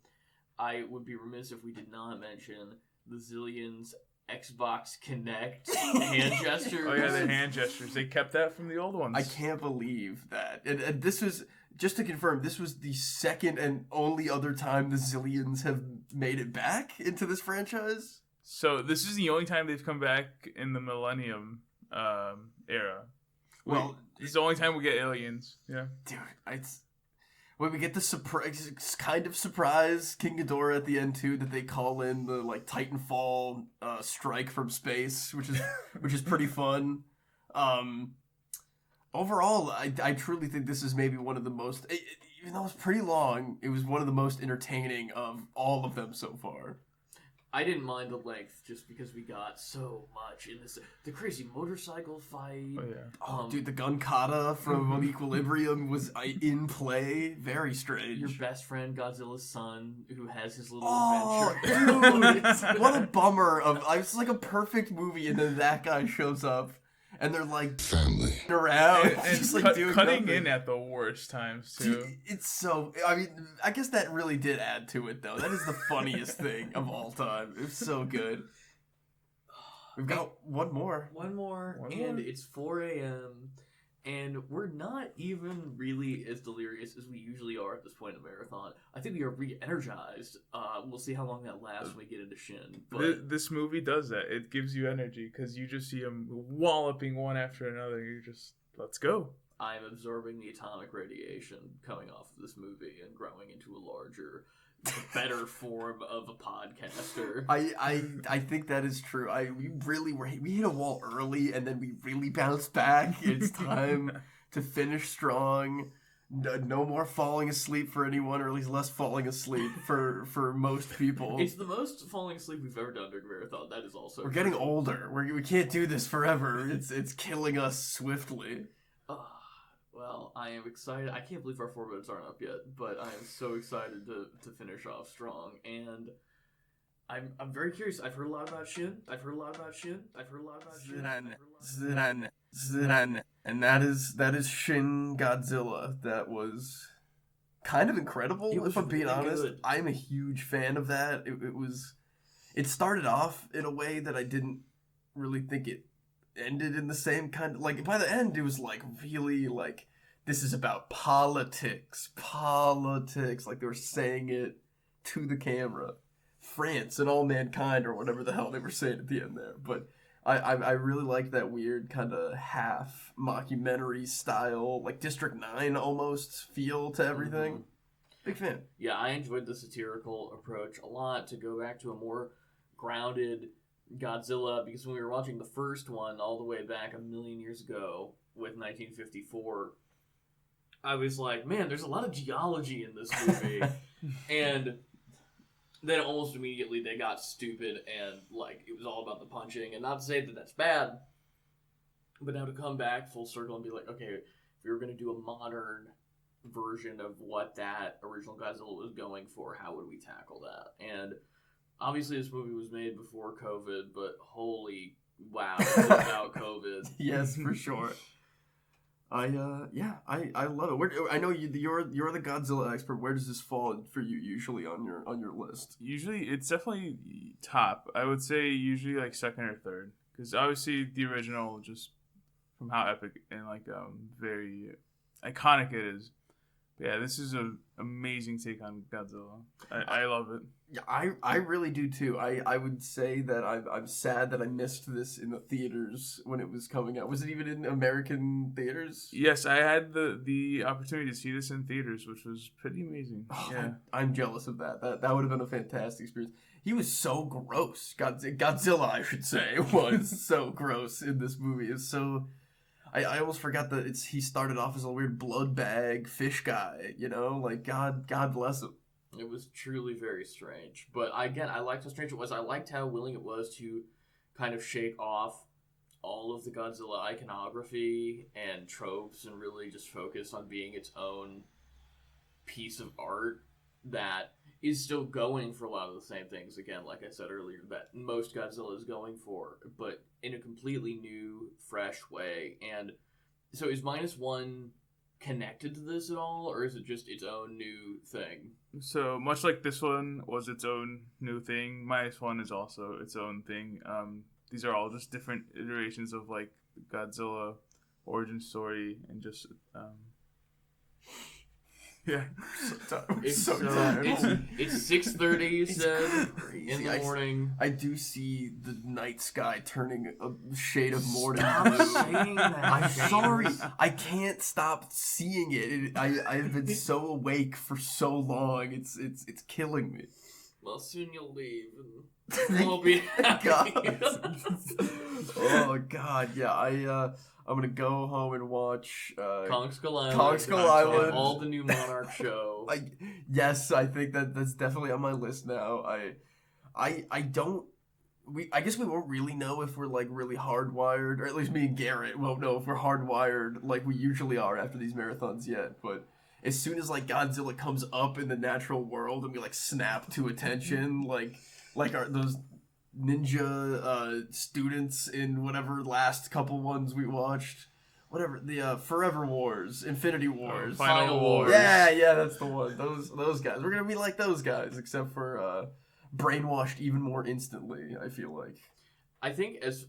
I would be remiss if we did not mention the Zillions Xbox Kinect hand gestures. Oh yeah, the hand gestures. They kept that from the old ones. I can't believe that. And this was, just to confirm, this was the second and only other time the Zillions have made it back into this franchise. So this is the only time they've come back in the Millennium era. Well, it's the only time we get aliens. Yeah, dude, when we get the kind of surprise King Ghidorah at the end too, that they call in the like Titanfall strike from space, which is pretty fun. Overall, I truly think this is maybe one of the most, even though it's pretty long, it was one of the most entertaining of all of them so far. I didn't mind the length just because we got so much in this. The crazy motorcycle fight. Oh yeah. Oh, dude, the gun kata from Equilibrium was in play. Very strange. Your best friend, Godzilla's son, who has his little Oh, adventure. dude! What a bummer! It's like a perfect movie, and then that guy shows up, and they're like Family. around, And just like doing cutting nothing. in at the worst times too. Dude, it's so. I mean, I guess that really did add to it, though. That is the funniest thing of all time. It's so good. We've got one more. One more, One and more. it's 4 a.m. And we're not even really as delirious as we usually are at this point in the marathon. I think we are re-energized. We'll see how long that lasts when we get into Shin. But This movie does that. It gives you energy because you just see them walloping one after another. You're just, let's go. I'm absorbing the atomic radiation coming off of this movie and growing into a larger, better form of a podcaster. I think that is true. We hit a wall early, and then we really bounced back. It's time to finish strong. No more falling asleep for anyone, or at least less falling asleep for most people. It's the most falling asleep we've ever done during marathon. That is also We're getting older. We can't do this forever. It's killing us swiftly. Well, I am excited. I can't believe our 4 minutes aren't up yet, but I am so excited to finish off strong. And I'm very curious. I've heard a lot about Shin. Zran. And that is Shin Godzilla. That was kind of incredible, It was if I'm being really honest. good. I'm a huge fan of that. It started off in a way that I didn't really think it ended in the same kind of, like, by the end it was like really like, this is about politics, like they were saying it to the camera, France and all mankind, or whatever the hell they were saying at the end there. But I really like that weird kind of half mockumentary style, like District 9 almost feel to everything. Big fan. Yeah, I enjoyed the satirical approach a lot, to go back to a more grounded Godzilla, because when we were watching the first one all the way back a million years ago with 1954, I was like, man, there's a lot of geology in this movie. And then almost immediately they got stupid and like it was all about the punching. And not to say that that's bad, but now to come back full circle and be like, okay, if we were going to do a modern version of what that original Godzilla was going for, how would we tackle that? And obviously this movie was made before COVID, but holy wow, it's about COVID. Yes, for sure. I love it. I know you're the Godzilla expert. Where does this fall for you usually on your list? Usually, it's definitely top. I would say usually like second or third, because obviously the original, just from how epic and like very iconic it is. But yeah, this is an amazing take on Godzilla. I love it. Yeah, I really do too. I would say that I'm sad that I missed this in the theaters when it was coming out. Was it even in American theaters? Yes, I had the opportunity to see this in theaters, which was pretty amazing. Oh, Yeah. I'm jealous of that. That would have been a fantastic experience. He was so gross. Godzilla, I should say, was so gross in this movie. It's so. I almost forgot that he started off as a weird blood bag fish guy. You know, like God bless him. It was truly very strange. But again, I liked how strange it was. I liked how willing it was to kind of shake off all of the Godzilla iconography and tropes and really just focus on being its own piece of art that is still going for a lot of the same things, again, like I said earlier, that most Godzilla is going for, but in a completely new, fresh way. And so is -1 connected to this at all, or is it just its own new thing? So much like this one was its own new thing, -1 is also its own thing. These are all just different iterations of like the Godzilla origin story, and just yeah. It's so tired. it's 6:30, you It's said, crazy. in the morning. I do see the night sky turning a shade of morning Stop blue. saying that, I'm James. sorry. I can't stop seeing it. I've been so awake for so long. It's killing me. Well, soon you'll leave, and we'll be happy. God. Oh God, yeah. I'm gonna go home and watch Kong Skull Island. Kong Skull and Island. all the new Monarch show. Yes, I think that's definitely on my list now. I don't. I guess we won't really know if we're like really hardwired, or at least me and Garrett won't know if we're hardwired like we usually are after these marathons yet. But as soon as like Godzilla comes up in the natural world and we like snap to attention, like those ninja students in whatever last couple ones we watched, whatever the Forever Wars, Infinity Wars, Final Wars. Yeah, that's the one. Those guys. We're gonna be like those guys, except for brainwashed even more instantly, I feel like. I think as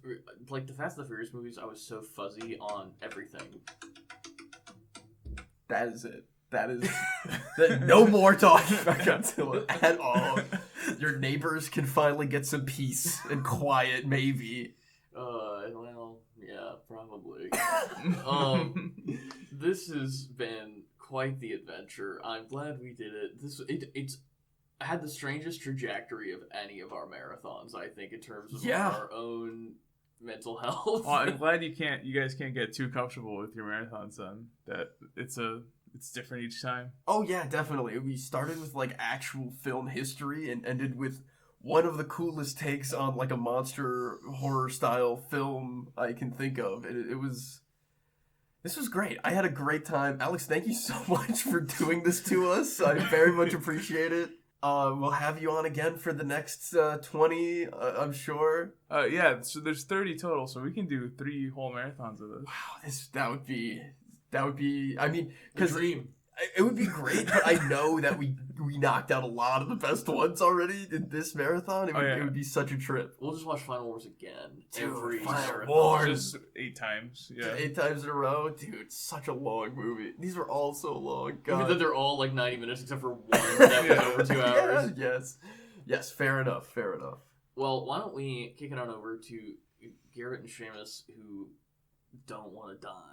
like the Fast and the Furious movies, I was so fuzzy on everything. That is it. That is no more talking about Godzilla at all. Your neighbors can finally get some peace and quiet, maybe. Well, yeah, probably. This has been quite the adventure. I'm glad we did it. It's had the strangest trajectory of any of our marathons, I think, in terms of our own mental health. Well, I'm glad you guys can't get too comfortable with your marathons then. That it's different each time. Oh yeah, definitely. We started with like actual film history and ended with one of the coolest takes on like a monster horror style film I can think of. This was great. I had a great time. Alex, thank you so much for doing this to us. I very much appreciate it. We'll have you on again for the next 20, I'm sure. Yeah, so there's 30 total, so we can do 3 whole marathons of this. Wow, that would be. I mean, because dream. It would be great, but I know that we knocked out a lot of the best ones already in this marathon. It would be such a trip. We'll just watch Final Wars again. Dude, Final marathon. Wars. Just 8 times. Yeah. 8 times in a row? Dude, it's such a long movie. These are all so long. God. Even though they're all like 90 minutes, except for one that was over 2 hours. Yes, fair enough. Well, why don't we kick it on over to Garrett and Seamus, who don't want to die.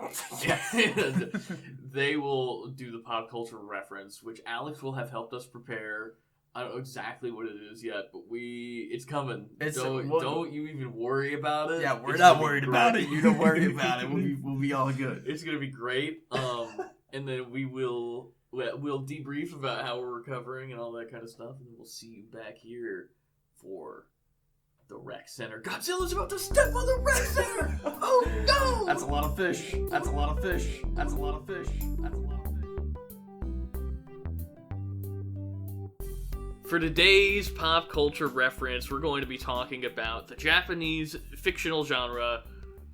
They will do the pop culture reference, which Alex will have helped us prepare. I don't know exactly what it is yet, but it's coming. Don't you even worry about it. Yeah, we're not worried about it. You don't worry about it. We'll be all good. It's gonna be great. And then we'll debrief about how we're recovering and all that kind of stuff, and then we'll see you back here for the rec center. Godzilla's about to step on the rec center! Oh no! That's a lot of fish. For today's pop culture reference, we're going to be talking about the Japanese fictional genre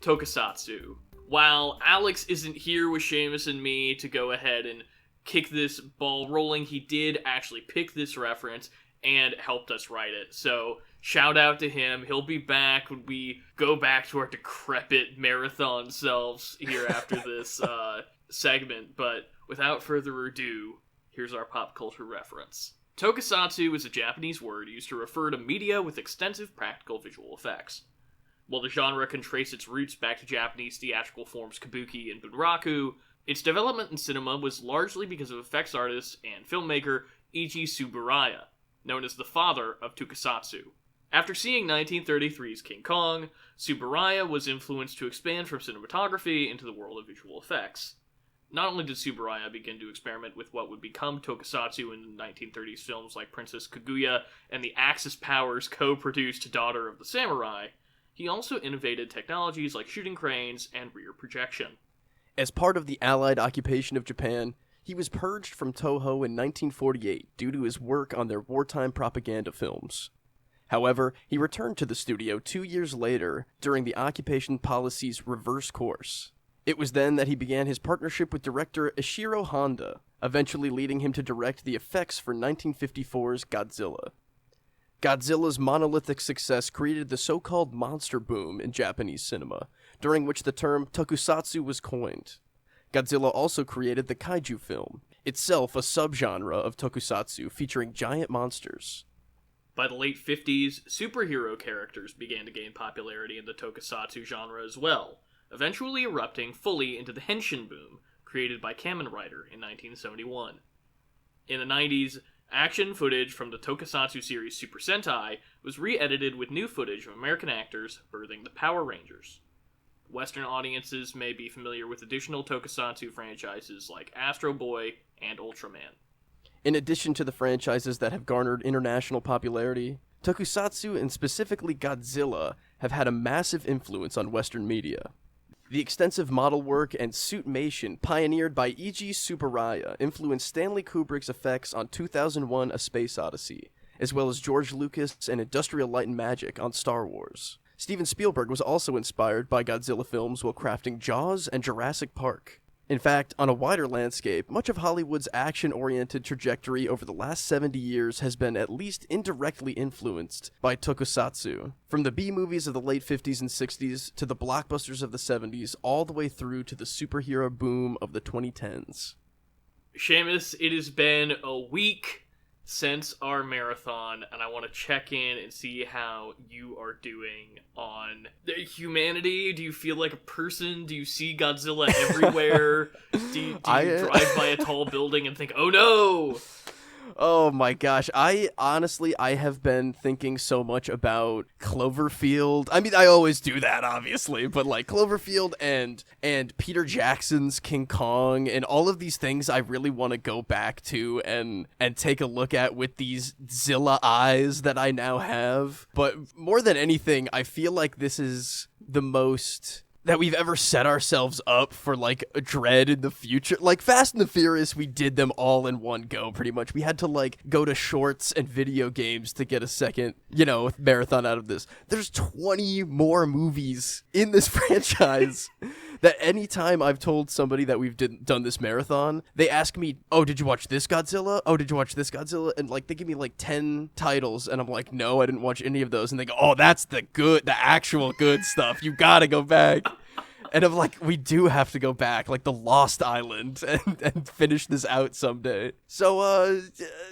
tokusatsu. While Alex isn't here with Seamus and me to go ahead and kick this ball rolling, he did actually pick this reference and helped us write it. So shout out to him. He'll be back when we go back to our decrepit marathon selves here after this segment. But without further ado, here's our pop culture reference. Tokusatsu is a Japanese word used to refer to media with extensive practical visual effects. While the genre can trace its roots back to Japanese theatrical forms kabuki and bunraku, its development in cinema was largely because of effects artist and filmmaker Eiji Tsuburaya, known as the father of tokusatsu. After seeing 1933's King Kong, Tsuburaya was influenced to expand from cinematography into the world of visual effects. Not only did Tsuburaya begin to experiment with what would become tokusatsu in the 1930s films like Princess Kaguya and the Axis Powers co-produced Daughter of the Samurai, he also innovated technologies like shooting cranes and rear projection. As part of the Allied occupation of Japan, he was purged from Toho in 1948 due to his work on their wartime propaganda films. However, he returned to the studio 2 years later during the occupation policy's reverse course. It was then that he began his partnership with director Ishiro Honda, eventually leading him to direct the effects for 1954's Godzilla. Godzilla's monolithic success created the so-called monster boom in Japanese cinema, during which the term tokusatsu was coined. Godzilla also created the kaiju film, itself a subgenre of tokusatsu featuring giant monsters. By the late 50s, superhero characters began to gain popularity in the tokusatsu genre as well, eventually erupting fully into the Henshin boom, created by Kamen Rider in 1971. In the 90s, action footage from the tokusatsu series Super Sentai was re-edited with new footage of American actors birthing the Power Rangers. Western audiences may be familiar with additional tokusatsu franchises like Astro Boy and Ultraman. In addition to the franchises that have garnered international popularity, Tokusatsu, and specifically Godzilla, have had a massive influence on Western media. The extensive model work and suitmation pioneered by Eiji Tsuburaya influenced Stanley Kubrick's effects on 2001: A Space Odyssey, as well as George Lucas and Industrial Light and Magic on Star Wars. Steven Spielberg was also inspired by Godzilla films while crafting Jaws and Jurassic Park. In fact, on a wider landscape, much of Hollywood's action-oriented trajectory over the last 70 years has been at least indirectly influenced by tokusatsu. From the B-movies of the late 50s and 60s to the blockbusters of the 70s, all the way through to the superhero boom of the 2010s. Seamus, it has been a week since our marathon, and I want to check in and see how you are doing on humanity. Do you feel like a person? Do you see Godzilla everywhere? Do you drive by a tall building and think, oh no? Oh my gosh, I have been thinking so much about Cloverfield. I mean, I always do that, obviously, but like Cloverfield and Peter Jackson's King Kong and all of these things I really want to go back to and take a look at with these Zilla eyes that I now have. But more than anything, I feel like this is the most that we've ever set ourselves up for, like, a dread in the future. Like, Fast and the Furious, we did them all in one go, pretty much. We had to, like, go to shorts and video games to get a second, marathon out of this. There's 20 more movies in this franchise that any time I've told somebody that we've done this marathon, they ask me, oh, did you watch this Godzilla? Oh, did you watch this Godzilla? And, like, they give me, like, 10 titles, and I'm like, no, I didn't watch any of those. And they go, oh, that's the actual good stuff. You gotta go back. And I'm like, we do have to go back, like the Lost Island, and finish this out someday. So,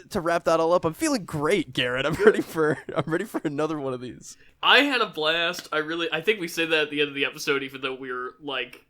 to wrap that all up, I'm feeling great, Garrett. I'm ready for another one of these. I had a blast. I think we said that at the end of the episode, even though we're like,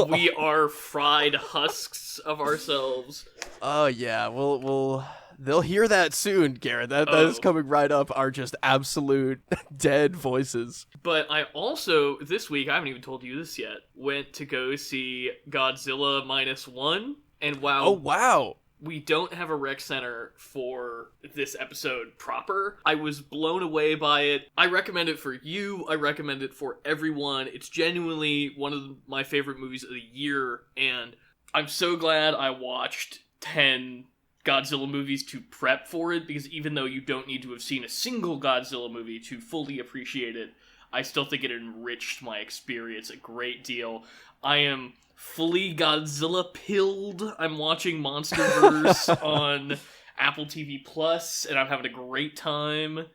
we are fried husks of ourselves. Oh yeah, we'll they'll hear that soon, Garrett. That is coming right up. Are just absolute dead voices. But I also, this week, I haven't even told you this yet, went to go see Godzilla -1. And wow. We don't have a rec center for this episode proper. I was blown away by it. I recommend it for you. I recommend it for everyone. It's genuinely one of my favorite movies of the year. And I'm so glad I watched 10 Godzilla movies to prep for it, because even though you don't need to have seen a single Godzilla movie to fully appreciate it, I still think it enriched my experience a great deal. I am fully Godzilla pilled. I'm watching MonsterVerse on Apple TV Plus, and I'm having a great time.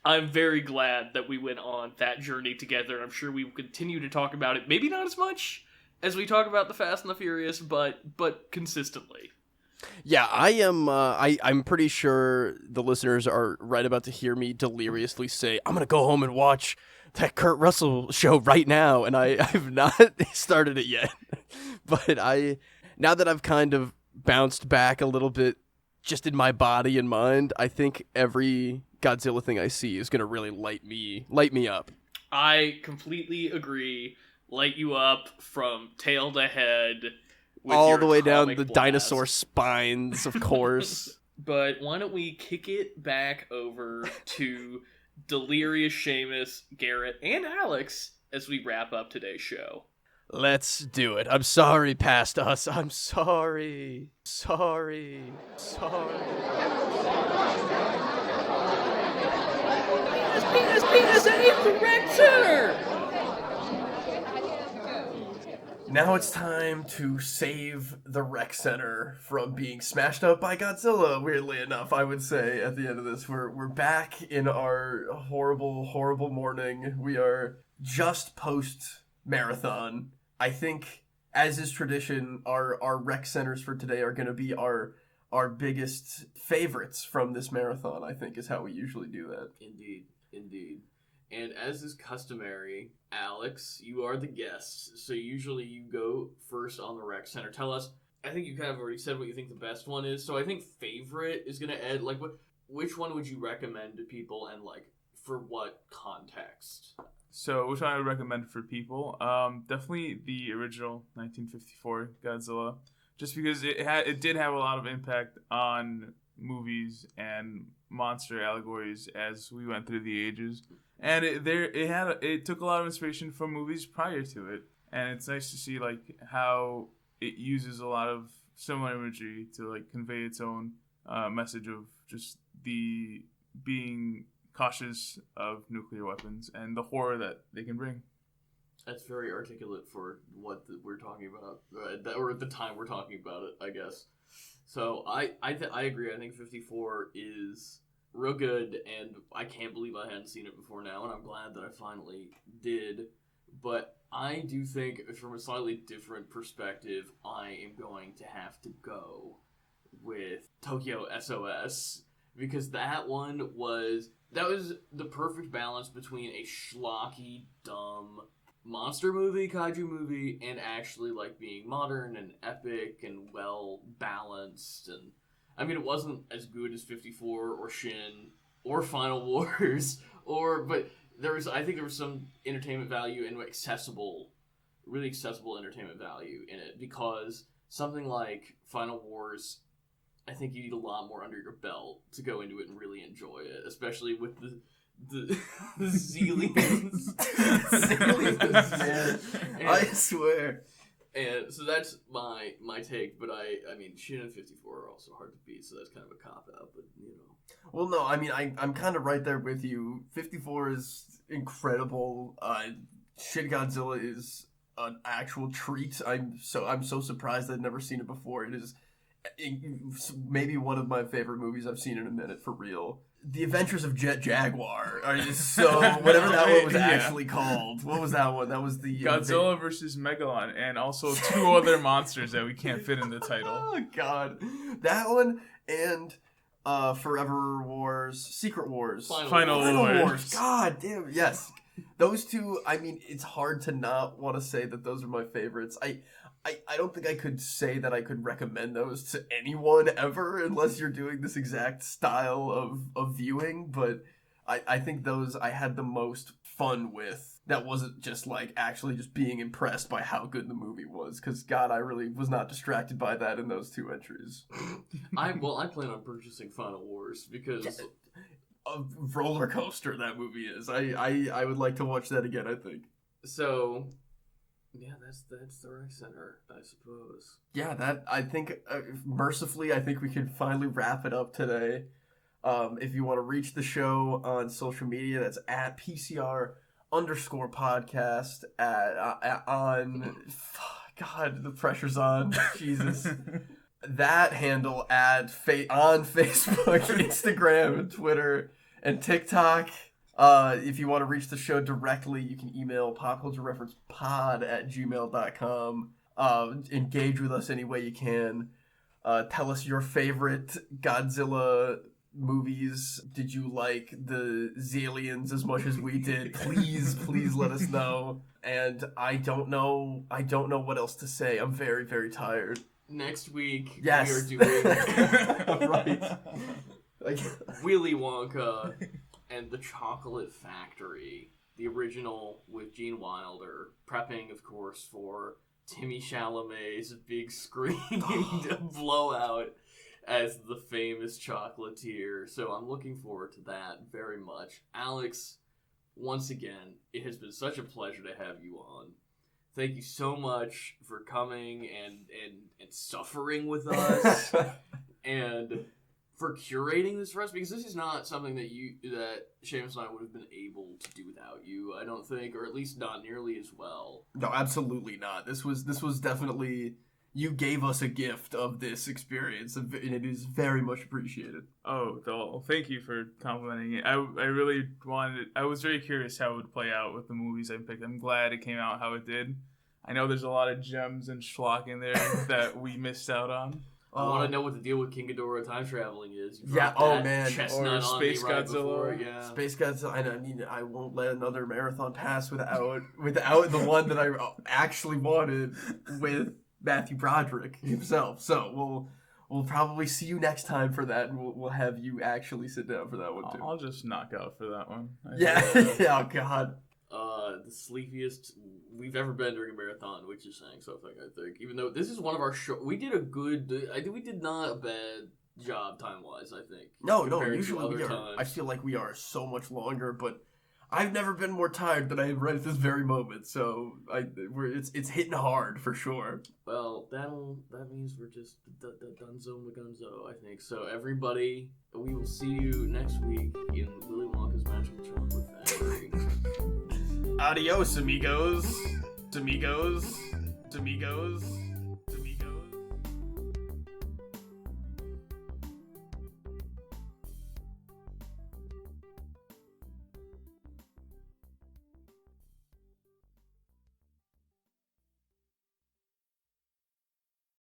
I'm very glad that we went on that journey together. I'm sure we will continue to talk about it. Maybe not as much as we talk about the Fast and the Furious, but consistently. Yeah, I am. I'm pretty sure the listeners are right about to hear me deliriously say, "I'm gonna go home and watch that Kurt Russell show right now," and I've not started it yet. But now that I've kind of bounced back a little bit, just in my body and mind, I think every Godzilla thing I see is gonna really light me up. I completely agree. Light you up from tail to head. All the way down the dinosaur spines, of course. But why don't we kick it back over to Delirious Seamus, Garrett, and Alex as we wrap up today's show. Let's do it. I'm sorry, past us. I'm sorry. Sorry. Penis, aim the rec center! Now it's time to save the rec center from being smashed up by Godzilla, weirdly enough, I would say, at the end of this. We're back in our horrible, horrible morning. We are just post-marathon. I think, as is tradition, our rec centers for today are going to be our biggest favorites from this marathon, I think, is how we usually do that. Indeed. And as is customary, Alex, you are the guest, so usually you go first on the rec center. Tell us, I think you kind of already said what you think the best one is, so I think favorite is going to add, like, which one would you recommend to people, and, like, for what context? So, which one I would recommend for people? Definitely the original 1954 Godzilla, just because it did have a lot of impact on movies and monster allegories as we went through the ages, and it took a lot of inspiration from movies prior to it, and it's nice to see like how it uses a lot of similar imagery to like convey its own message of just the being cautious of nuclear weapons and the horror that they can bring. That's very articulate for what we're talking about, or at the time we're talking about it, I guess. So I agree. I think 54 is real good, and I can't believe I hadn't seen it before now, and I'm glad that I finally did. But I do think, from a slightly different perspective, I am going to have to go with Tokyo SOS, because that was the perfect balance between a schlocky, dumb monster movie, kaiju movie, and actually like being modern and epic and well balanced. And I mean, it wasn't as good as 54 or Shin or Final Wars, but I think there was some entertainment value and really accessible entertainment value in it, because something like Final Wars, I think you need a lot more under your belt to go into it and really enjoy it, especially with the Zealians. Zealians, man. I swear. And so that's my take, but I mean, Shin and 54 are also hard to beat, so that's kind of a cop-out, but, you know. Well, no, I mean, I'm kind of right there with you. 54 is incredible. Shin Godzilla is an actual treat. I'm so surprised I'd never seen it before. It is maybe one of my favorite movies I've seen in a minute, for real. The Adventures of Jet Jaguar. So whatever that one was actually called. What was that one? That was the Godzilla versus Megalon, and also two other monsters that we can't fit in the title. Oh God, that one and Forever Wars, Secret Wars, Final Wars. God damn, yes, those two. I mean, it's hard to not want to say that those are my favorites. I don't think I could say that I could recommend those to anyone ever, unless you're doing this exact style of viewing, but I think those I had the most fun with. That wasn't just like actually just being impressed by how good the movie was, because God, I really was not distracted by that in those two entries. I plan on purchasing Final Wars, because a roller coaster that movie is. I would like to watch that again, I think. So yeah, that's the Rec Center, I suppose. Yeah, that I think mercifully, I think we can finally wrap it up today. If you want to reach the show on social media, that's at PCR_podcast on. God, the pressure's on. Jesus. That handle on Facebook, Instagram, Twitter, and TikTok. If you want to reach the show directly, you can email popculturereferencepod@gmail.com. Engage with us any way you can. Tell us your favorite Godzilla movies. Did you like the Zealians as much as we did? Please let us know. And I don't know what else to say. I'm very, very tired. Next week, yes, we are doing right. Willy Wonka and the Chocolate Factory, the original with Gene Wilder, prepping, of course, for Timmy Chalamet's big screen blowout as the famous chocolatier. So I'm looking forward to that very much. Alex, once again, it has been such a pleasure to have you on. Thank you so much for coming and suffering with us and for curating this for us, because this is not something that Seamus and I would have been able to do without you, I don't think, or at least not nearly as well. No, absolutely not. This was definitely, you gave us a gift of this experience, and it is very much appreciated. Oh, well, thank you for complimenting it. I really wanted. I was very curious how it would play out with the movies I picked. I'm glad it came out how it did. I know there's a lot of gems and schlock in there that we missed out on. I want to know what the deal with King Ghidorah time traveling is. Yeah, oh man. Chestnut or Space right Godzilla. Before, yeah. Space Godzilla. I mean, I won't let another marathon pass without the one that I actually wanted with Matthew Broderick himself. So we'll probably see you next time for that, and we'll have you actually sit down for that one too. I'll just knock out for that one. Yeah. Oh God. The sleepiest we've ever been during a marathon, which is saying something, I think. Even though this is one of our we did not a bad job time-wise, I think. No, compared to usually other we are. times. I feel like we are so much longer, but I've never been more tired than I am right at this very moment. So it's hitting hard for sure. Well, that means we're just Dunzo McGunzo, I think. So everybody, we will see you next week in Willy Wonka's Magical Chocolate Factory. Adios, amigos. Amigos. Amigos.